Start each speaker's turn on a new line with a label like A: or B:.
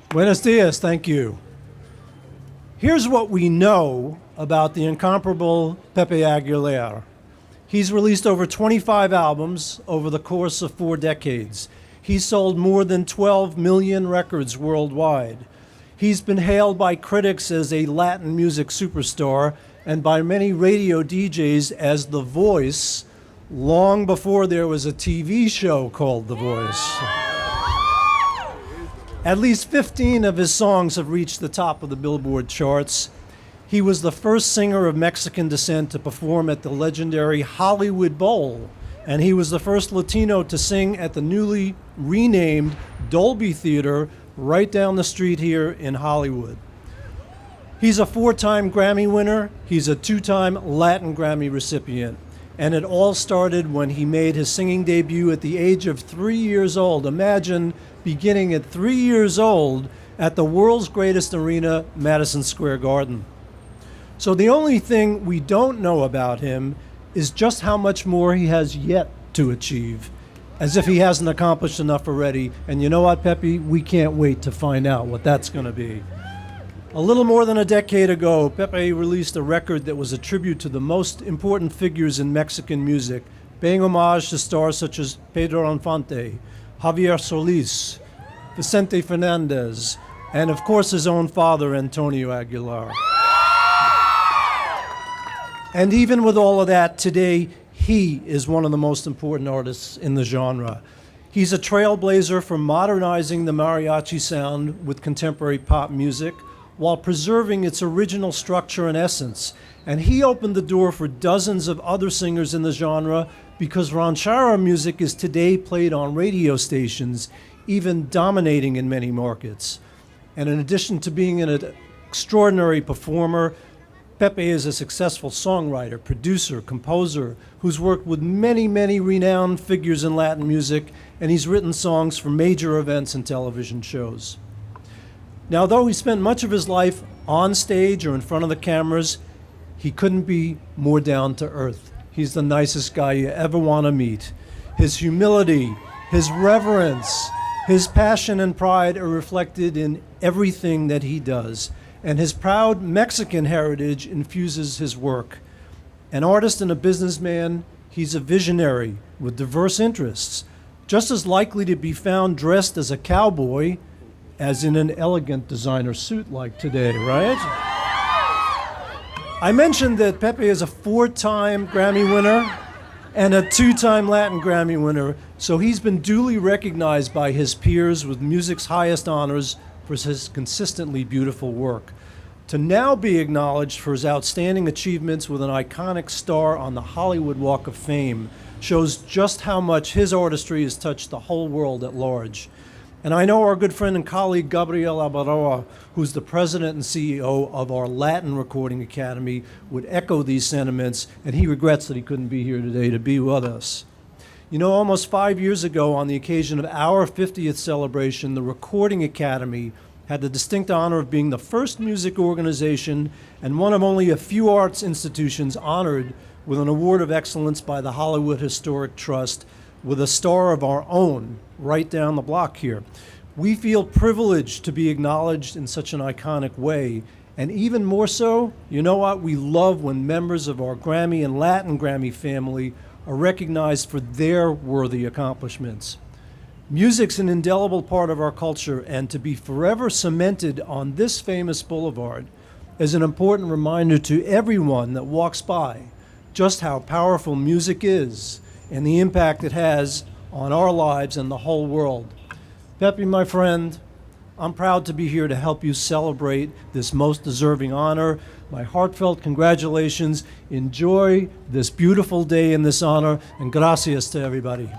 A: Buenos dias, thank you. Here's what we know about the incomparable Pepe Aguilar. He's released over 25 albums over the course of 4 decades. He's sold more than 12 million records worldwide. He's been hailed by critics as a Latin music superstar and by many radio DJs as The Voice, long before there was a TV show called The Voice. At least 15 of his songs have reached the top of the Billboard charts. He was the first singer of Mexican descent to perform at the legendary Hollywood Bowl, and he was the first Latino to sing at the newly renamed Dolby Theater right down the street here in Hollywood. He's a 4-time Grammy winner. He's a 2-time Latin Grammy recipient. And it all started when he made his singing debut at the age of 3 years old. Imagine beginning at 3 years old at the world's greatest arena, Madison Square Garden. So the only thing we don't know about him is just how much more he has yet to achieve, as if he hasn't accomplished enough already. And you know what, Pepe? We can't wait to find out what that's going to be. A little more than a decade ago, Pepe released a record that was a tribute to the most important figures in Mexican music, paying homage to stars such as Pedro Infante, Javier Solís, Vicente Fernandez, and of course his own father, Antonio Aguilar. And even with all of that, today he is one of the most important artists in the genre. He's a trailblazer for modernizing the mariachi sound with contemporary pop music, while preserving its original structure and essence. And he opened the door for dozens of other singers in the genre because ranchera music is today played on radio stations, even dominating in many markets. And in addition to being an extraordinary performer, Pepe is a successful songwriter, producer, composer, who's worked with many, many renowned figures in Latin music, and he's written songs for major events and television shows. Now, though he spent much of his life on stage or in front of the cameras, he couldn't be more down to earth. He's the nicest guy you ever want to meet. His humility, his reverence, his passion and pride are reflected in everything that he does. And his proud Mexican heritage infuses his work. An artist and a businessman, he's a visionary with diverse interests, just as likely to be found dressed as a cowboy as in an elegant designer suit like today, right? I mentioned that Pepe is a 4-time Grammy winner and a 2-time Latin Grammy winner, so he's been duly recognized by his peers with music's highest honors for his consistently beautiful work. To now be acknowledged for his outstanding achievements with an iconic star on the Hollywood Walk of Fame shows just how much his artistry has touched the whole world at large. And I know our good friend and colleague Gabriel Albaroa, who's the president and CEO of our Latin Recording Academy, would echo these sentiments, and he regrets that he couldn't be here today to be with us. You know, almost 5 years ago, on the occasion of our 50th celebration, the Recording Academy had the distinct honor of being the first music organization and one of only a few arts institutions honored with an award of excellence by the Hollywood Historic Trust, with a star of our own right down the block here. We feel privileged to be acknowledged in such an iconic way, and even more so, you know what? We love when members of our Grammy and Latin Grammy family are recognized for their worthy accomplishments. Music's an indelible part of our culture, and to be forever cemented on this famous boulevard is an important reminder to everyone that walks by just how powerful music is and the impact it has on our lives and the whole world. Pepe, my friend, I'm proud to be here to help you celebrate this most deserving honor. My heartfelt congratulations. Enjoy this beautiful day in this honor, and gracias to everybody.